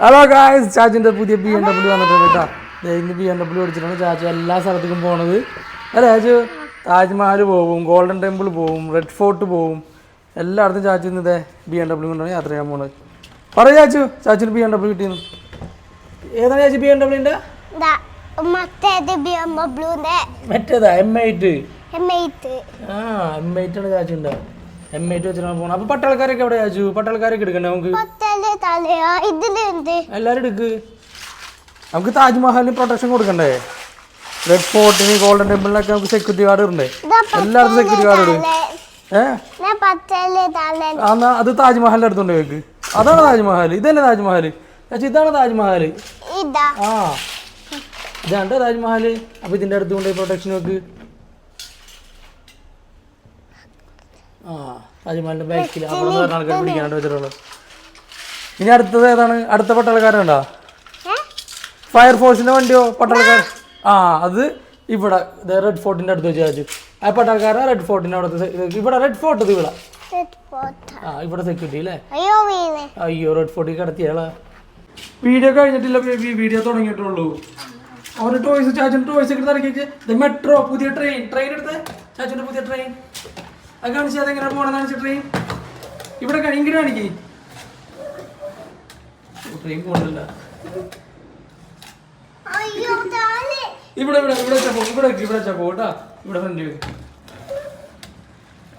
Hello guys, ചാച്ചിൻ്റെ പുതിയ BMW വന്നിട്ടുണ്ട് കേട്ടോ. ഇന്ന് BMW ഓടിച്ചിട്ടാണ് ചാച്ചു എല്ലാ സ്ഥലത്തേക്കും പോണത്. അല്ലേ ചാച്ചു? താജ്മഹൽ പോവും, ഗോൾഡൻ ടെമ്പിൾ പോവും, റെഡ് ഫോർട്ട് പോവും, എല്ലായിടത്തും ചാച്ചു ഇന്ന് ഇതേ BMW കൊണ്ടാണ് യാത്ര ചെയ്യാൻ പോണത്. പറയൂ ചാച്ചു, ചാച്ചിന് BMW കിട്ടിയെന്ന്. ഏതാണ് ചാച്ചു BMW? മറ്റേതാ M8. ആ M8 ആണ് ചാച്ചു ഉണ്ടാവും. M8 വെച്ചിട്ടാണ് പോണത്. അപ്പൊ പട്ടാൾക്കാരൊക്കെ എവിടെ ചാച്ചു? പട്ടാൾക്കാരൊക്കെ എടുക്കണ്ടേ നമുക്ക്? എല്ലാരും എടുക്ക്. നമുക്ക് താജ്മഹലിന് പ്രൊട്ടക്ഷൻ കൊടുക്കണ്ടേ? റെഡ് ഫോർട്ടിന്, ഗോൾഡൻ ടെമ്പിളിനൊക്കെ നമുക്ക് സെക്യൂരിറ്റി ഗാർഡ് ഇടണ്ടേ? എല്ലായിടത്തും സെക്യൂരിറ്റി ഗാർഡ് ഇടും. എന്നാ അത് താജ്മഹലിന്റെ അടുത്തുണ്ട് വെക്ക്. അതാണ് താജ്മഹൽ. ഇതല്ലേ താജ്മഹൽ ചാച്ചു? ഇതാണ് താജ്മഹൽ. ആ ഇതാണ്ട് താജ്മഹൽ. അപ്പൊ ഇതിന്റെ അടുത്ത് കൊണ്ടുപോയി പ്രൊട്ടക്ഷൻ വെക്ക്. ആ താജ്മഹലിന്റെ ബാക്കിൽ അവിടെ ആൾക്കാർ പിടിക്കാനായിട്ട് വെച്ചിട്ടുള്ളത്. ഇനി അടുത്തത് ഏതാണ്? അടുത്ത പട്ടാളക്കാരുണ്ടോ? ഫയർഫോഴ്സിന്റെ വണ്ടിയോ? പട്ടാളക്കാർ. ആ അത് ഇവിടെ റെഡ് ഫോർട്ടിന്റെ അടുത്ത് വെച്ച് ചാച്ചു. ആ പട്ടാൾക്കാരാ റെഡ് ഫോർട്ടിന്റെ അവിടെ. ഇവിടെ റെഡ് ഫോർട്ട് ഇത് ഇവിടെ. ആ ഇവിടെ സെക്യൂരിറ്റി അല്ലേ? അയ്യോ റെഡ് ഫോർട്ടിൽ കിടത്തിയാളാ. വീഡിയോ കഴിഞ്ഞിട്ടില്ല ബേബി, വീഡിയോ തുടങ്ങിയിട്ടുള്ളൂ. അവരുടെ ടോയ്സ്, ചാച്ചുന്റെ ടോയ്സ് ഒക്കെ ഇറക്കി. മെട്രോ, പുതിയ ട്രെയിൻ എടുത്ത് ചാച്ചുന്റെ പുതിയ ട്രെയിൻ അത് കാണിച്ചു. അതെങ്ങനെ പോണെന്ന് കാണിച്ച ട്രെയിൻ ഇവിടെ ഇങ്ങനെ കാണിക്കേ. ട്രെയിൻ പോകണില്ല. ഇവിടെ ഇവിടെ ഇവിടെ ഇവിടെ ഇവിടെ പോട്ടാ. ഇവിടെ ഫ്രണ്ട്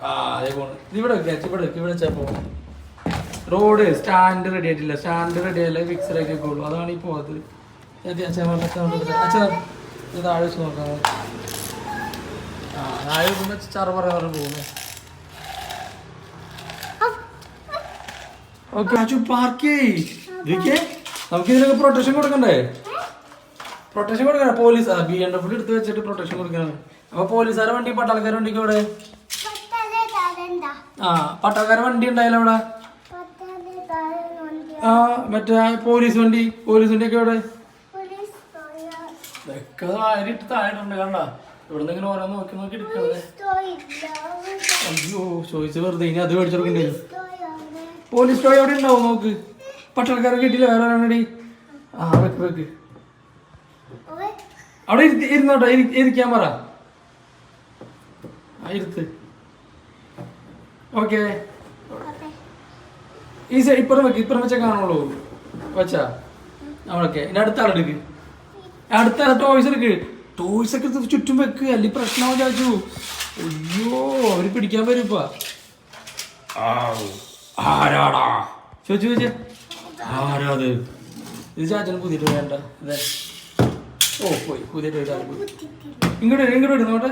ആ അതേ പോണ. ഇവിടെ ഇവിടെ വെച്ചാ പോകും. റോഡ് സ്റ്റാൻഡ് റെഡി ആയിട്ടില്ല. സ്റ്റാൻഡ് റെഡി ആയില്ല, ഫിക്സഡ് ആക്കി വെക്കുള്ളൂ. അതാണ് ഈ പോകത്ത്. താഴെ വെച്ച് നോക്കാം. ആ താഴെ ചറ പറയാറ് പോകുന്നു. ഓക്കെ അച്ചു പാർക്ക് ചെയ്യേ. നമുക്ക് ഇതിനൊക്കെ പ്രൊട്ടക്ഷൻ കൊടുക്കണ്ടേ? പ്രൊട്ടക്ഷൻ കൊടുക്കണം. പോലീസ് BMW എടുത്ത് വെച്ചിട്ട് പ്രൊട്ടക്ഷൻ കൊടുക്കണം. അപ്പൊ പോലീസുകാരെ വണ്ടി, പട്ടാൾക്കാരെ വണ്ടിക്ക് ഇവിടെ. ആ പട്ടാൾക്കാരെ വണ്ടി ഉണ്ടായാലോ ഇവിടെ? ആ മറ്റേ പോലീസ് വണ്ടി ഒക്കെ ഇവിടെ. ഇതൊക്കെ താഴെട്ടുണ്ട് കണ്ട. ഇവിടുന്ന് ഇങ്ങനെ ഓരോ നോക്കി എടുക്കണത്. അയ്യോ ചോദിച്ചു വെറുതെ. ഇനി അത് മേടിച്ചെടുക്കണ്ടേ? പോലീസ് സ്റ്റോറി എവിടെ ഉണ്ടാവും നോക്ക്. പട്ടാൾക്കാരെ കിട്ടില്ല, വേറെ ആരാണടി? ആ വെക്ക് അവിടെ ഇരുന്നോട്ടെ. ഇരിക്കാൻ പറ. ആ ഇരുത്ത്. ഓക്കെ ഈ സൈഡ് ഇപ്പുറം വെച്ചാൽ കാണുള്ളൂ. വെച്ചാ നമ്മളൊക്കെ ഇനി അടുത്ത ആളെടുക്ക്. അടുത്ത ടോയ്സ് എടുക്ക്. ടോയ്സ് ഒക്കെ ചുറ്റും വെക്ക്, അല്ലെങ്കിൽ പ്രശ്നമാവും ചാച്ചു. അയ്യോ അവര് പിടിക്കാൻ വരും ഇപ്പൊ. ആരാടാ ചോദിച്ചു ആരാത്? ഇത് ചാച്ചന് പുതിയ വേണ്ട. അതെ ഓ പോയി പുതിയ ഇങ്ങോട്ട് ഇടുന്നോട്ടെ.